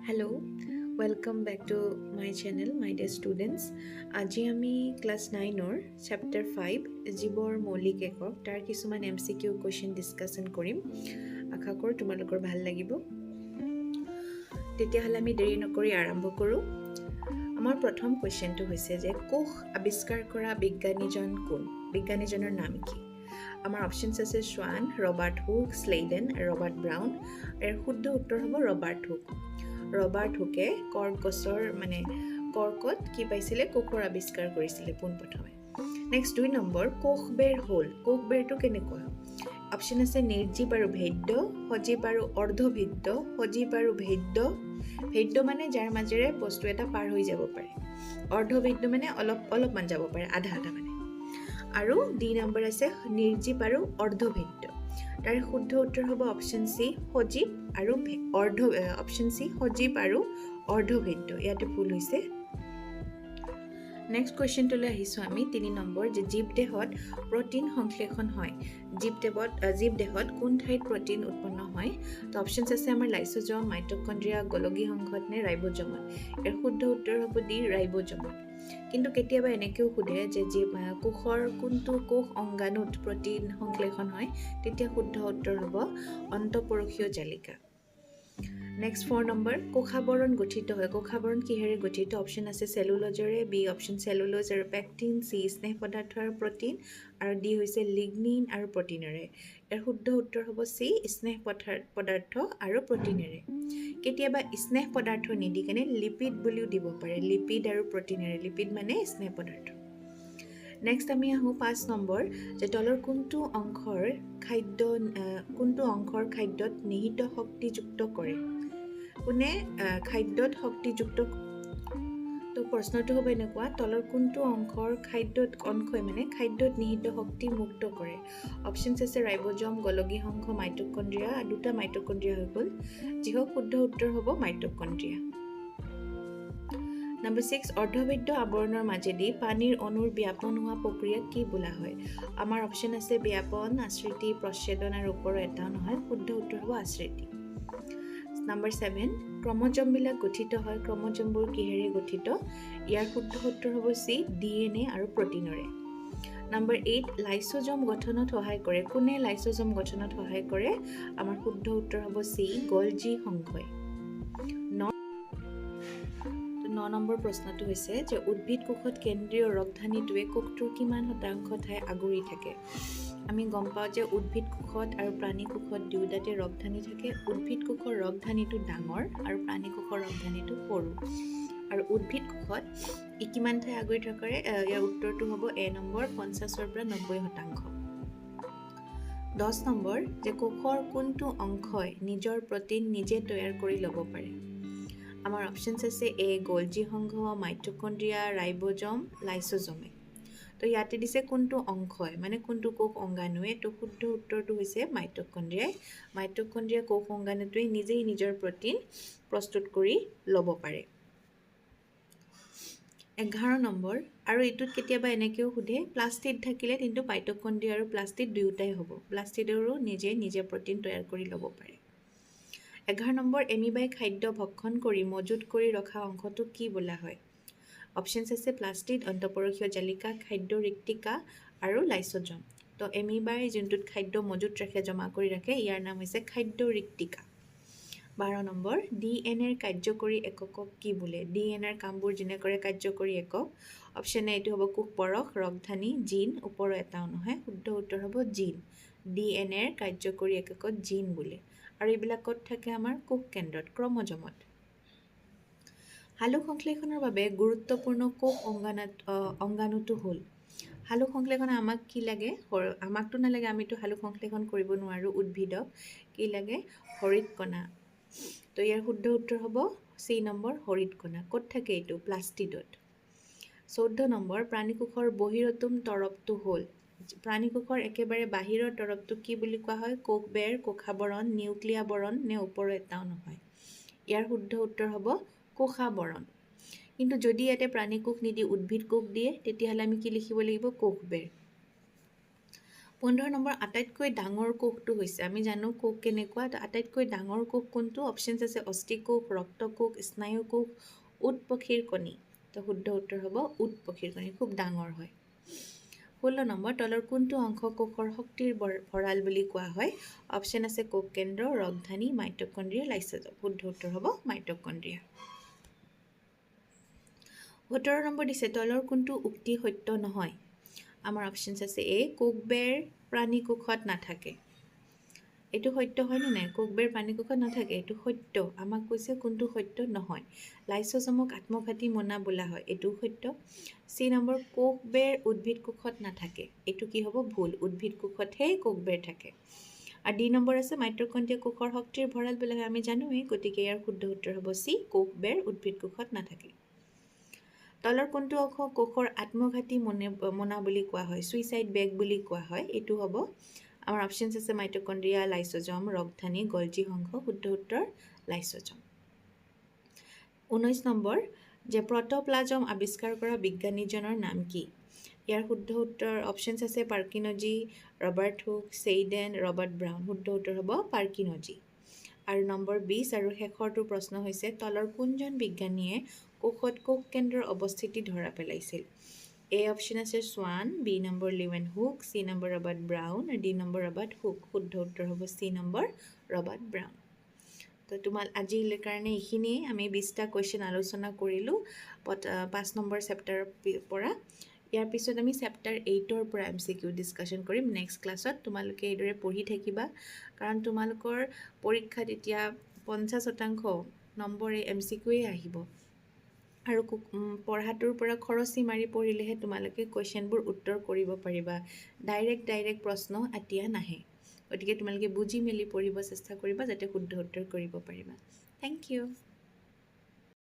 Hello, welcome back to my channel, my dear students. আজি আমি class 9-ৰ chapter 5 জীৱৰ মৌলিক একক তাৰ কিছুমান MCQ কুৱেশ্যন ডিছকাশ্যন কৰিম। আশা কৰোঁ তোমালোকৰ ভাল লাগিব। তেতিয়াহ'লে আমি দেৰি নকৰি আৰম্ভ কৰোঁ। আমাৰ প্ৰথম কুৱেশ্যনটো হৈছে যে কোষ আৱিষ্কাৰ কৰা বিজ্ঞানীজন কোন? বিজ্ঞানীজনৰ নাম কি? আমাৰ অপশ্যনছ আছে Schwann, Robert Hooke, Schleiden, Robert Brown. ইয়াৰ শুদ্ধ উত্তৰ হ'ব ৰবাৰ্ট হুক। ৰবাৰ্ট হুকে কৰ্কত কি পাইছিলে? কোষৰ আৱিষ্কাৰ কৰিছিলে পোনপ্ৰথমে। নেক্সট 2 নম্বৰ, কোষবেৰ হ'ল। কোষবেৰটো কেনেকুৱা? অপশ্যন আছে নিৰ্জীৱ আৰু ভেদ্য, সজীৱ আৰু অৰ্ধভেদ্য, সজীৱ আৰু ভেদ্য। ভেদ্য মানে যাৰ মাজেৰে বস্তু এটা পাৰ হৈ যাব পাৰে। অৰ্ধভেদ্য মানে অলপমান যাব পাৰে, আধা মানে। আৰু 2 নম্বৰ আছে নিৰ্জীৱ আৰু অৰ্ধভেদ্য। তাৰ শুদ্ধ উত্তৰ হ'ব অপশ্যন চি সজীৱ আৰু অৰ্ধভেদ্য। ইয়াতে ভুল হৈছে। নেক্সট কুৱেশ্যনটোলৈ আহিছোঁ আমি 3 নম্বৰ, যে জীৱদেহত প্ৰ'টিন সংশ্লেষণ হয়। জীৱদেহত কোন ঠাইত প্ৰ'টিন উৎপন্ন হয়? তো অপশ্যনছ আছে আমাৰ লাইচোজম, মাইটকণ্ড্ৰিয়া, গলগী সংঘত নে ৰাইবোজমত। ইয়াৰ শুদ্ধ উত্তৰ হ'ব ডি ৰাইবোজমত। কিন্তু কেতিয়াবা এনেকৈও সোধে যে কোষৰ কোনটো কোষ অংগাণুত প্ৰ'টিন সংশ্লেষণ হয়, তেতিয়া শুদ্ধ উত্তৰ হ'ব অন্তঃপৰশীয় জালিকা। নেক্সট 4 নম্বৰ, কোষাবৰণ গঠিত হয়। কোষাবৰণ কিহেৰে গঠিত? অপশ্যন আছে চেলুলজৰে, বি অপশ্যন চেলুলোজ আৰু পেক্টিন, চি স্নেহ পদাৰ্থ আৰু প্ৰ'টিন, আৰু ডি হৈছে লিগনিন আৰু প্ৰ'টিনেৰে। ইয়াৰ শুদ্ধ উত্তৰ হ'ব চি স্নেহ পদাৰ্থ আৰু প্ৰ'টিনেৰে। কেতিয়াবা স্নেহ পদাৰ্থ নিদি কেনে লিপিড বুলিও দিব পাৰে, লিপিড আৰু প্ৰ'টিনেৰে। লিপিড মানে স্নেহ পদাৰ্থ। নেক্সট আমি আহোঁ 5 নম্বৰ, যে তলৰ কোনটো অংশৰ খাদ্যত নিহিত শক্তিযুক্ত কৰে? কোনে খাদ্যত শক্তিযুক্ত? তো প্ৰশ্নটো হ'ব এনেকুৱা, তলৰ কোনটো অংশই খাদ্যত নিহিত শক্তি মুক্ত কৰে? অপশ্যনছ আছে ৰাইবোজম, গলগী সংঘ, মাইটকণ্ড্ৰিয়া। 2টা মাইটকণ্ড্ৰিয়া হৈ গ'ল। যি হওক শুদ্ধ উত্তৰ হ'ব মাইটকণ্ড্ৰিয়া। নম্বৰ 6, অৰ্ধভেদ্য আৱৰণৰ মাজেদি পানীৰ অণুৰ ব্যাপন হোৱা প্ৰক্ৰিয়াক কি বোলা হয়? আমাৰ অপশ্যন আছে ব্যাপন, আশ্ৰিতি, প্ৰচ্ছেদন আৰু ওপৰৰ এটাও নহয়। শুদ্ধ উত্তৰ হ'ব আশ্ৰিতি। নম্বৰ 7, ক্ৰমজমবিলাক গঠিত হয়। ক্ৰমজমবোৰ কিহেৰে গঠিত? ইয়াৰ শুদ্ধ উত্তৰ হ'ব চি DNA আৰু প্ৰ'টিনৰে। নম্বৰ 8, লাইচোজম গঠনত সহায় কৰে। কোনে লাইচোজম গঠনত সহায় কৰে? আমাৰ শুদ্ধ উত্তৰ হ'ব চি গলজি সংঘই। 9 নম্বৰ প্ৰশ্নটো হৈছে যে উদ্ভিদ কোষত কেন্দ্ৰীয় ৰসধানীটোৱে কোষটোৰ কিমান শতাংশ ঠাই আগুৰি থাকে? আমি গম পাওঁ যে উদ্ভিদ কোষত আৰু প্ৰাণী কোষত দুয়োটাতে ৰসধানী থাকে। উদ্ভিদ কোষৰ ৰসধানীটো ডাঙৰ আৰু প্ৰাণী কোষৰ ৰসধানীটো সৰু। আৰু উদ্ভিদ কোষত কিমান ঠাই আগুৰি থাকে? ইয়াৰ উত্তৰটো হ'ব এ নম্বৰ 50-ৰ পৰা 90%। 10 নম্বৰ, যে কোষৰ কোনটো অংশই নিজৰ প্ৰ'টিন নিজে তৈয়াৰ কৰি ল'ব পাৰে? আমাৰ অপশ্যনছ আছে এ গলজি সংঘ, মাইটকণ্ড্ৰিয়া, ৰাইবোজম, লাইচোজমে। তো ইয়াতে দিছে কোনটো অংশই, মানে কোনটো কোষ অংগাণুৱে। তো শুদ্ধ উত্তৰটো হৈছে মাইটকণ্ড্ৰিয়াই। মাইটকণ্ড্ৰিয়া কোষ অংগাণুটোৱে নিজেই নিজৰ প্ৰ'টিন প্ৰস্তুত কৰি ল'ব পাৰে। 11 নম্বৰ, আৰু এইটোত কেতিয়াবা এনেকৈও সোধে, প্লাষ্টিড থাকিলে কিন্তু মাইটকণ্ড্ৰিয়া আৰু প্লাষ্টিড দুয়োটাই হ'ব। প্লাষ্টিডৰো নিজে প্ৰ'টিন তৈয়াৰ কৰি ল'ব পাৰে। 11 নম্বৰ, এমিবাই খাদ্য ভক্ষণ কৰি মজুত কৰি ৰখা অংশটোক কি বোলা হয়? অপশ্যনছ আছে প্লাষ্টিড, অন্তঃপৰশীয় জালিকা, খাদ্য ৰিক্তিকা আৰু লাইচোজম। তো এমিবাই যোনটোত খাদ্য মজুত ৰাখে, জমা কৰি ৰাখে, ইয়াৰ নাম হৈছে খাদ্য ৰিক্তিকা। 12 নম্বৰ, DNA কাৰ্যকৰী এককক কি বোলে? DNA কামবোৰ যেনে কৰে কাৰ্যকৰী একক। অপশ্যন এ এইটো হ'ব কোষ পৰশ, ৰসধানী, জিন, ওপৰৰ এটাও নহয়। শুদ্ধ উত্তৰ হ'ব জিন। DNA কাৰ্যকৰী এককত জিন বোলে। আৰু এইবিলাকত থাকে আমাৰ কোষ কেন্দ্ৰত, ক্ৰমজমত। সালোক সংশ্লেষণৰ বাবে গুৰুত্বপূৰ্ণ কোষ অংগাণুটো হ'ল? সালোক সংশ্লেষণ আমাক কি লাগে? আমাকতো নালাগে, আমিতো সালোক সংশ্লেষণ কৰিব নোৱাৰোঁ উদ্ভিদক। কি লাগে? হৰিতকণা। তো ইয়াৰ শুদ্ধ উত্তৰ হ'ব চি নম্বৰ হৰিতকণা। ক'ত থাকে এইটো? প্লাষ্টিডত। 14 নম্বৰ, প্ৰাণীকোষৰ বহিৰতম তৰপটো হ'ল? প্ৰাণীকোষৰ একেবাৰে বাহিৰৰ তৰপটো কি বুলি কোৱা হয়? কোষবেৰ, কোষাবৰণ, নিউক্লিয়াবৰণ নে ওপৰৰ এটাও নহয়। ইয়াৰ শুদ্ধ উত্তৰ হ'ব কোষাবৰণ। কিন্তু যদি ইয়াতে প্ৰাণী কোষ নিদি উদ্ভিদ কোষ দিয়ে, তেতিয়াহ'লে আমি কি লিখিব লাগিব? কোষবেৰ। 15 নম্বৰ আটাইতকৈ ডাঙৰ কোষটো হৈছে আমি জানো কোষ কেনেকুৱা তো আটাইতকৈ ডাঙৰ কোষ কোনটো অপশ্যনছ আছে অস্থিকোষ ৰক্তকোষ স্নায়ুকোষ উট পক্ষীৰ কণী তো শুদ্ধ উত্তৰ হ'ব উট পক্ষীৰ কণী খুব ডাঙৰ হয় 16 নম্বৰ তলৰ কোনটো অংশ কোষৰ শক্তিৰ ভঁৰাল বুলি কোৱা হয় অপশ্যন আছে কোষ কেন্দ্ৰ ৰগধানী মাইটকণ্ড্ৰিয়া লাইচোজোম শুদ্ধ উত্তৰ হ'ব মাইটকণ্ড্ৰিয়া 17 নম্বৰ দিছে তলৰ কোনটো উক্তি সত্য নহয় আমাৰ অপশ্যনছ আছে এ কোষবেৰ প্ৰাণী কোষত নাথাকে এইটো সত্য হয়নে নাই কোষবেৰ প্ৰাণী কোষত নাথাকে এইটো সত্য আমাক কৈছে কোনটো সত্য নহয় লাইচোজোমক আত্মঘাতী মোনা বোলা হয় এইটো সত্য চি নম্বৰ কোষবেৰ উদ্ভিদ কোষত নাথাকে এইটো কি হ'ব ভুল উদ্ভিদ কোষতহে কোষবেৰ থাকে আৰু ডি নম্বৰ আছে মাইটকণ্ড্ৰিয়া কোষৰ শক্তিৰ ভঁৰাল বোলা হয় আমি জানোৱেই গতিকে ইয়াৰ শুদ্ধ উত্তৰ হ'ব চি কোষবেৰ উদ্ভিদ কোষত নাথাকে তলৰ কোনটো অংশ কোষৰ আত্মঘাতী মোনা বুলি কোৱা হয় সুইচাইড বেগ বুলি কোৱা হয় এইটো হ'ব আমাৰ অপশ্যনছ আছে মাইটকণ্ড্ৰিয়া লাইচোজোম ৰগধানী গলজি অংশ শুদ্ধ উত্তৰ লাইচোজোম 19 নম্বৰ যে প্ৰট'প্লাজম আৱিষ্কাৰ কৰা বিজ্ঞানীজনৰ নাম কি ইয়াৰ শুদ্ধ উত্তৰ অপশ্যনছ আছে পাৰ্কিনজি ৰবাৰ্ট হুক সেইডেন ৰবাৰ্ট ব্ৰাউন শুদ্ধ উত্তৰ হ'ব পাৰ্কিনজি আৰু নম্বৰ 20 আৰু শেষৰটো প্ৰশ্ন হৈছে তলৰ কোনজন বিজ্ঞানীয়ে কোষত কোষ কেন্দ্ৰৰ অৱস্থিতি ধৰা পেলাইছিল এ অপশ্যন আছে Schwann B number Leeuwenhoek C number Robert Brown আৰু ডি নম্বৰ ৰবাৰ্ট হুক শুদ্ধ উত্তৰ হ'ব চি নম্বৰ ৰবাৰ্ট ব্ৰাউন তো আজিৰ কাৰণে এইখিনিয়ে আমি 20টা কুৱেশ্যন আলোচনা কৰিলোঁ 5 নম্বৰ চেপ্টাৰৰ পৰা ইয়াৰ পিছত আমি চেপ্টাৰ 8ৰ পৰা MCQ ডিছকাশ্যন কৰিম নেক্সট ক্লাছত তোমালোকে এইদৰে পঢ়ি থাকিবা কাৰণ তোমালোকৰ পৰীক্ষাত এতিয়া 50% নম্বৰে MCQয়ে আহিব আৰু পঢ়াটোৰ পৰা খৰচি মাৰি পঢ়িলেহে তোমালোকে কুৱেশ্যনবোৰ উত্তৰ কৰিব পাৰিবা ডাইৰেক্ট প্ৰশ্ন এতিয়া নাহে গতিকে তোমালোকে বুজি মেলি পঢ়িব চেষ্টা কৰিবা যাতে শুদ্ধ উত্তৰ কৰিব পাৰিবা থেংক ইউ